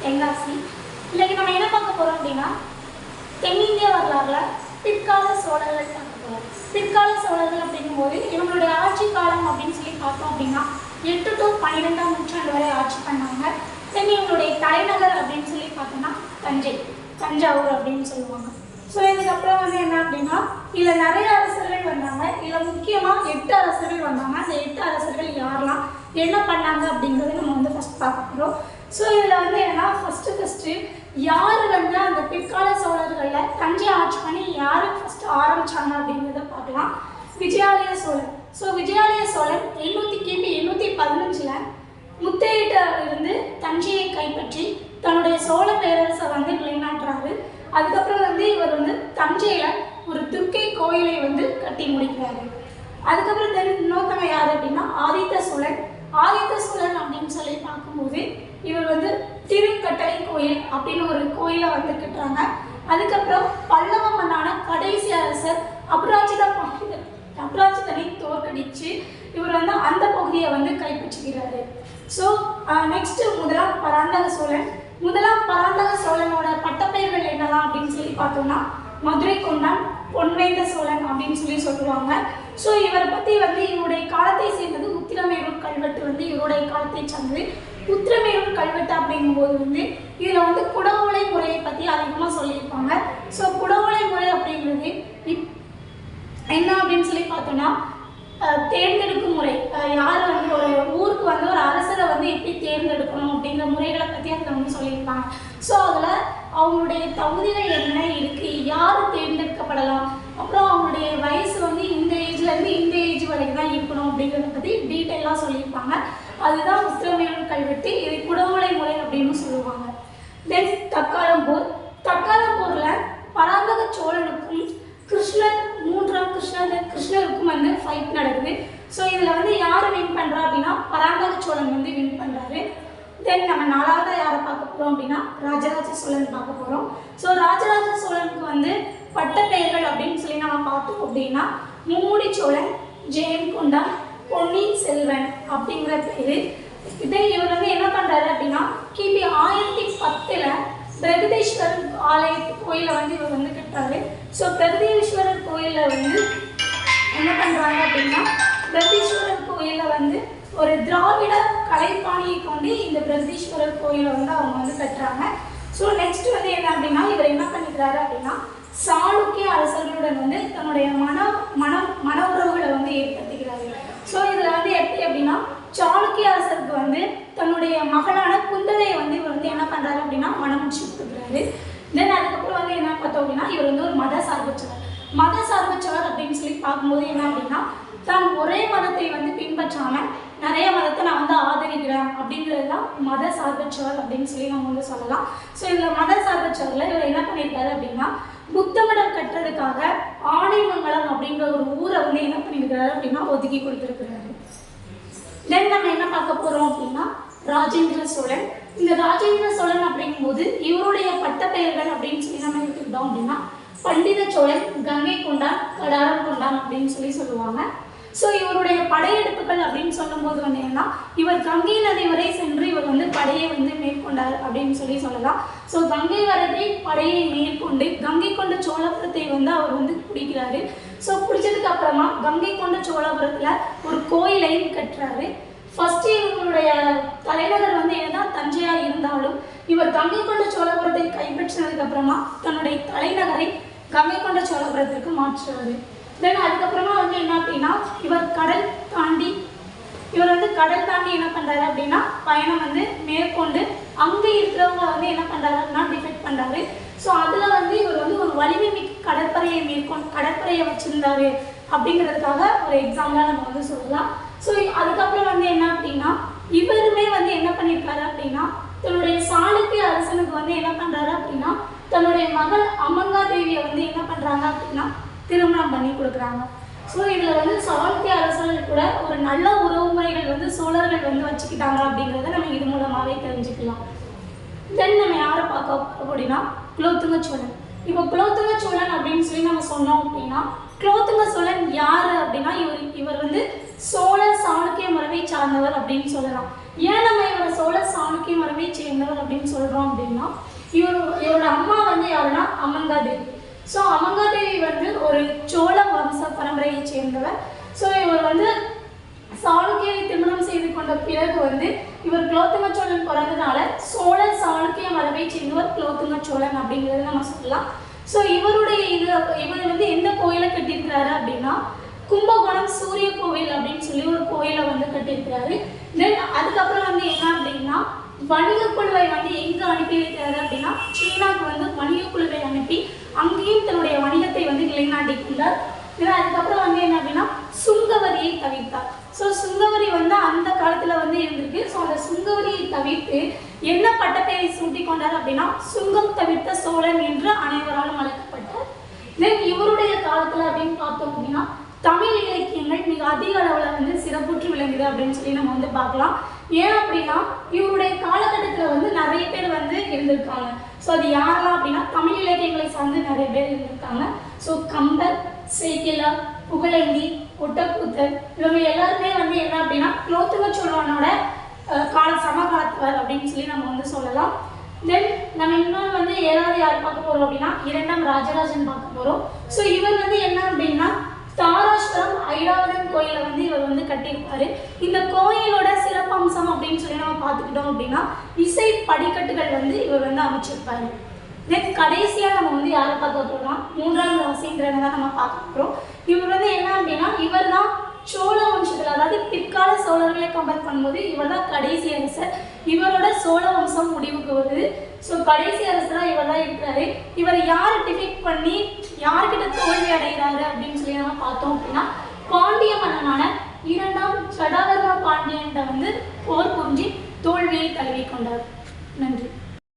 தென்காசி. இன்னைக்கு நம்ம என்ன பார்க்க போகிறோம் அப்படின்னா, தென்னிந்திய வரலாறுல பிற்கால சோழர்கள் பார்க்க போகிறோம். பிற்கால சோழர்கள் அப்படிங்கும்போது இவங்களுடைய ஆட்சி காலம் அப்படின்னு சொல்லி பார்த்தோம் அப்படின்னா 8 to 12ஆம் நூற்றாண்டு வரை ஆட்சி பண்ணாங்க. தென் இவங்களுடைய தலைநகர் அப்படின்னு சொல்லி பார்த்தோம்னா தஞ்சாவூர் அப்படின்னு சொல்லுவாங்க. ஸோ இதுக்கப்புறம் வந்து என்ன அப்படின்னா, இதில் நிறைய அரசர்கள் வந்தாங்க. இதில் முக்கியமாக 8 அரசர்கள் வந்தாங்க. அந்த 8 அரசர்கள் யாரெல்லாம் என்ன பண்ணாங்க அப்படிங்கிறத நம்ம வந்து ஃபஸ்ட் பார்க்க போகிறோம். ஸோ இதில் வந்து என்னன்னா ஃபஸ்ட்டு யார் வந்து அந்த பிற்கால சோழர்களில் தஞ்சை ஆட்சி பண்ணி யார் ஃபஸ்ட்டு ஆரம்பித்தாங்க அப்படிங்கிறத பார்க்கலாம். விஜயாலய சோழன். ஸோ விஜயாலய சோழன் கிபி 815 முத்தையிலிருந்து தஞ்சையை கைப்பற்றி தன்னுடைய சோழ பேரரசை வந்து நிலைநாட்டுறாரு. அதுக்கப்புறம் வந்து இவர் வந்து தஞ்சையில் ஒரு துர்க்கை கோயிலை வந்து கட்டி முடிக்கிறாரு. அதுக்கப்புறம் இன்னொருத்தவங்க யார் அப்படின்னா ஆதித்த சோழன் அப்படின்னு சொல்லி பார்க்கும்போது இவர் வந்து திருக்கட்டளை கோயில் அப்படின்னு ஒரு கோயிலை வந்து கட்டுறாங்க. அதுக்கப்புறம் பல்லவ மன்னான கடைசி அரசர் அபராஜிதனை தோற்கடிச்சு இவர் வந்து அந்த பகுதியை வந்து கைப்பற்றுகிறாரு. ஸோ நெக்ஸ்ட் முதலாம் பராந்தக சோழனோட பட்டப்பெயர்கள் என்னலாம் அப்படின்னு சொல்லி பார்த்தோம்னா மதுரை கொண்டான், பொன்வேந்த சோழன் அப்படின்னு சொல்லி சொல்லுவாங்க. ஸோ இவரை பற்றி வந்து இவருடைய காலத்தை சேர்ந்தது உத்திரமேரூர் கல்வெட்டு வந்து இவருடைய காலத்தை சார்ந்தது. உத்திரமேரூர் கல்வெட்டு அப்படிங்கும்போது வந்து இதில் வந்து குடவோலை முறையை பற்றி அதிகமாக சொல்லியிருப்பாங்க. ஸோ குடவோலை முறை அப்படிங்கிறது என்ன அப்படின்னு சொல்லி பார்த்தோம்னா தேர்ந்தெடுக்கும் முறை. யார் வந்து ஒரு ஊருக்கு வந்து ஒரு அரசரை வந்து எப்படி தேர்ந்தெடுக்கணும் அப்படிங்கிற முறைகளை பற்றி அதில் வந்து சொல்லியிருப்பாங்க. ஸோ அதில் அவங்களுடைய தகுதிகள் என்ன இருக்குது, யார் தேர்ந்தெடுக்கப்படலாம், அப்புறம் அவங்களுடைய வயசு வந்து இந்த ஏஜ்லேருந்து இந்த ஏஜ் வரைக்கும் தான் இருக்கணும் அப்படிங்கிறத பற்றி டீட்டெயிலாக சொல்லியிருப்பாங்க. அதுதான் உத்திரமேரூர் கல்வெட்டு. இதை குடவோலை முறை அப்படின்னு சொல்லுவாங்க. தென் தக்காளம்பூரில் பராந்தக சோழனுக்கும் கிருஷ்ணருக்கும் வந்து ஃபைட் நடக்குது. ஸோ இதில் வந்து யார் வின் பண்ணுறா அப்படின்னா பராந்தக சோழன் வந்து வின் பண்ணுறாரு. தென் நம்ம 4வது யாரை பார்க்க போகிறோம் அப்படின்னா ராஜராஜ சோழன் பார்க்க போகிறோம். ஸோ ராஜராஜ சோழனுக்கு வந்து பட்டப்பெயர்கள் அப்படின்னு சொல்லி நம்ம பார்த்தோம் அப்படின்னா மும்முடி சோழன், ஜெயங்கொண்டான், பொன்னியின் செல்வன் அப்படிங்கிற பேர். இவர் வந்து என்ன பண்ணுறாரு அப்படின்னா கிபி 1010 பிரகதீஸ்வரர் கோயிலை வந்து இவர் வந்து கட்டுறாரு. ஸோ பிரகதீஸ்வரர் கோயிலில் வந்து என்ன பண்ணுறாங்க அப்படின்னா பிரகதீஸ்வரர் கோயிலில் வந்து ஒரு திராவிட கலைப்பாணியை கொண்டு இந்த பிரகதீஸ்வரர் கோயிலை வந்து அவங்க வந்து கட்டுறாங்க. ஸோ நெக்ஸ்ட் வந்து என்ன அப்படின்னா இவர் என்ன பண்ணிக்கிறாரு அப்படின்னா சாளுக்கிய அரசர்களுடன் வந்து தன்னுடைய மன உறவுகளை வந்து ஏற்படுத்திக்கிறாரு. ஸோ இதில் வந்து எப்படி அப்படின்னா சாளுக்கிய அரசருக்கு வந்து தன்னுடைய மகளான குந்தவையை வந்து இவர் வந்து என்ன பண்ணுறாரு அப்படின்னா மனமுடிச்சு கொடுக்குறாரு. தென் அதுக்கப்புறம் வந்து என்ன பார்த்தோம் அப்படின்னா இவர் வந்து ஒரு மத சார்பற்றவர் அப்படின்னு சொல்லி பார்க்கும்போது என்ன அப்படின்னா தான் ஒரே மதத்தை வந்து பின்பற்றாமல் நிறைய மதத்தை நான் வந்து ஆதரிக்கிறேன் அப்படிங்கிறது தான் மத சார்பற்றவர் அப்படின்னு சொல்லி நம்ம வந்து சொல்லலாம். ஸோ இதில் மத சார்பற்றவரில் இவர் என்ன பண்ணியிருக்காரு அப்படின்னா புத்தமடம் கட்டுறதுக்காக ஆனைமங்கலம் அப்படிங்கிற ஒரு ஊரை வந்து என்ன பண்ணியிருக்கிறாரு அப்படின்னா ஒதுக்கி கொடுத்துருக்கிறாரு. தென் நம்ம என்ன பார்க்க போகிறோம் அப்படின்னா ராஜேந்திர சோழன். இந்த ராஜேந்திர சோழன் அப்படிங்கும்போது இவருடைய பட்டப்பெயர்கள் அப்படின்னு சொல்லி நம்ம எடுத்துக்கிட்டோம் அப்படின்னா பண்டித சோழன், கங்கை கொண்டான், கடாரம் கொண்டான் அப்படின்னு சொல்லி சொல்லுவாங்க. ஸோ இவருடைய படையெடுப்புகள் அப்படின்னு சொல்லும்போது வந்து என்னன்னா இவர் கங்கை நதி வரை சென்று இவர் வந்து படையை வந்து மேற்கொண்டார் அப்படின்னு சொல்லி சொல்லலாம். ஸோ கங்கை வரை படையை மேற்கொண்டு கங்கை கொண்ட சோழபுரத்தை வந்து அவர் வந்து பிடிக்கிறாரு. ஸோ பிடிச்சதுக்கு அப்புறமா கங்கை கொண்ட சோழபுரத்தில் ஒரு கோயிலையும் கட்டுறாரு. ஃபஸ்ட்டு இவங்களுடைய தலைநகர் வந்து என்னதான் தஞ்சையாக இருந்தாலும் இவர் கங்கை கொண்ட சோழபுரத்தை கைப்பற்றினதுக்கு அப்புறமா தன்னுடைய தலைநகரை கங்கை கொண்ட சோழபுரத்திற்கு மாற்றுறாரு. தென் அதுக்கப்புறமா வந்து என்ன அப்படின்னா இவர் கடல் தாண்டி என்ன பண்ணுறாரு அப்படின்னா பயணம் வந்து மேற்கொண்டு அங்கே இருக்கிறவங்க வந்து என்ன பண்ணுறாரு அப்படின்னா டிஃபெக்ட் பண்ணுறாரு. ஸோ அதில் வந்து இவர் வந்து ஒரு வலிமை மிக்க கடற்படையை வச்சுருந்தாரு அப்படிங்கிறதுக்காக ஒரு எக்ஸாம்பிளாக நம்ம வந்து சொல்லலாம். ஸோ அதுக்கப்புறம் வந்து என்ன அப்படின்னா இவருமே வந்து என்ன பண்ணியிருக்காரு அப்படின்னா தன்னுடைய சாளுக்கிய அரசனுக்கு வந்து என்ன பண்ணுறாரு அப்படின்னா தன்னுடைய மகள் அமங்கா தேவியை வந்து என்ன பண்ணுறாங்க அப்படின்னா திருமணம் பண்ணி கொடுக்குறாங்க. ஸோ இதில் வந்து சாளுக்கிய அரசர்கள் கூட ஒரு நல்ல உறவு முறைகள் வந்து சோழர்கள் வந்து வச்சுக்கிட்டாங்க அப்படிங்கிறத நம்ம இது மூலமாகவே தெரிஞ்சுக்கலாம். தென் நம்ம யாரை பார்க்க அப்படின்னா குலோத்துங்க சோழன். இப்போ குலோத்துங்க சோழன் அப்படின்னு சொல்லி நம்ம சொன்னோம் அப்படின்னா குலோத்துங்க சோழன் யார் அப்படின்னா இவர் வந்து சோழ சாளுக்கிய முறையை சார்ந்தவர் அப்படின்னு சொல்லலாம். ஏன் நம்ம இவரை சோழ சாளுக்கிய மரபை சேர்ந்தவர் அப்படின்னு சொல்கிறோம் அப்படின்னா இவரோட அம்மா வந்து யாருன்னா அமங்காதேவி. ஸோ அமங்காதேவி வந்து ஒரு சோழ வம்ச பரம்பரையை சேர்ந்தவர். ஸோ இவர் வந்து சாளுக்கியரை திருமணம் செய்து கொண்ட பிறகு வந்து இவர் குலோத்துங்க சோழன் பிறந்தனால சோழ சாளுக்கிய மரபை சேர்ந்தவர் குலோத்துங்க சோழன் அப்படிங்கிறது நம்ம சொல்லலாம். ஸோ இவர் வந்து எந்த கோயிலை கட்டியிருக்கிறாரு அப்படின்னா கும்பகோணம் சூரிய கோவில் அப்படின்னு சொல்லி ஒரு கோயிலை வந்து கட்டியிருக்கிறாரு. தென் அதுக்கப்புறம் வந்து என்ன அப்படின்னா வணிக குழுவை வந்து எங்கே அனுப்பி வைக்கிறாரு அப்படின்னா சீனாவுக்கு வந்து வணிக குழுவை அனுப்பி அங்கேயும் தன்னுடைய வணிகத்தை வந்து நிலைநாட்டி கொண்டார். அதுக்கப்புறம் வந்து என்ன அப்படின்னா சுங்கவரியை தவிர்த்தார். ஸோ சுங்கவரி வந்து அந்த காலத்தில் வந்து இருந்திருக்கு. ஸோ அந்த சுங்கவரியை தவிர்த்து என்ன பட்டப்பெயரை சூட்டி கொண்டார் அப்படின்னா சுங்கம் தவிர்த்த சோழன் என்று அனைவராலும் அழைக்கப்பட்டார். தென் இவருடைய காலத்தில் அப்படின்னு பார்த்தோம் அப்படின்னா தமிழ் இலக்கியங்கள் மிக அதிக அளவில் வந்து சிறப்புற்று விளங்குது அப்படின்னு சொல்லி நம்ம வந்து பார்க்கலாம். ஏன் அப்படின்னா இவருடைய காலகட்டத்தில் வந்து நிறைய பேர் வந்து இருந்திருக்காங்க. ஸோ அது யாரெல்லாம் அப்படின்னா தமிழ் இலக்கியங்களை சார்ந்து நிறைய பேர் இருந்திருக்காங்க. ஸோ கம்பர், சேக்கிழார், புகழேந்தி, ஒட்டக்கூத்தர் இவங்க எல்லாருமே வந்து என்ன அப்படின்னா குலோத்துங்க சோழனோட சமகாலத்தவர் அப்படின்னு சொல்லி நம்ம வந்து சொல்லலாம். தென் நம்ம இன்னொன்று வந்து ஏழாவது யார் பார்க்க போகிறோம் அப்படின்னா இரண்டாம் ராஜராஜன் பார்க்க போகிறோம். ஸோ இவர் வந்து என்ன அப்படின்னா தாராசுரம் ஐராவதன் கோயிலை வந்து இவர் வந்து கட்டியிருப்பாரு. இந்த கோயிலோட சிறப்பம்சம் அப்படின்னு சொல்லி நம்ம பார்த்துக்கிட்டோம் அப்படின்னா இசை படிக்கட்டுகள் வந்து இவர் வந்து அமைச்சிருப்பாரு. தென் கடைசியாக நம்ம வந்து யாரை பார்க்க போகிறோம்னா மூன்றாம் ராசேந்திரனை தான் நம்ம பார்க்க போகிறோம். இவர் வந்து என்ன அப்படின்னா இவர் தான் சோழ வம்சத்தில், அதாவது பிற்கால சோழர்களை கம்பேர் பண்ணும்போது இவர் தான் கடைசி அரசர். இவரோட சோழ வம்சம் முடிவுக்கு வருது. ஸோ கடைசி அரசராக இவர் தான் இருக்கிறாரு. இவர் யாரை டிஃபெக்ட் பண்ணி யார்கிட்ட தோல்வி அடைகிறாரு அப்படின்னு சொல்லி நம்ம பார்த்தோம் அப்படின்னா பாண்டிய மன்னனான இரண்டாம் சடாவர்ம பாண்டியன்கிட்ட வந்து போர் புரிஞ்சு தோல்வியை தழுவி கொண்டார்.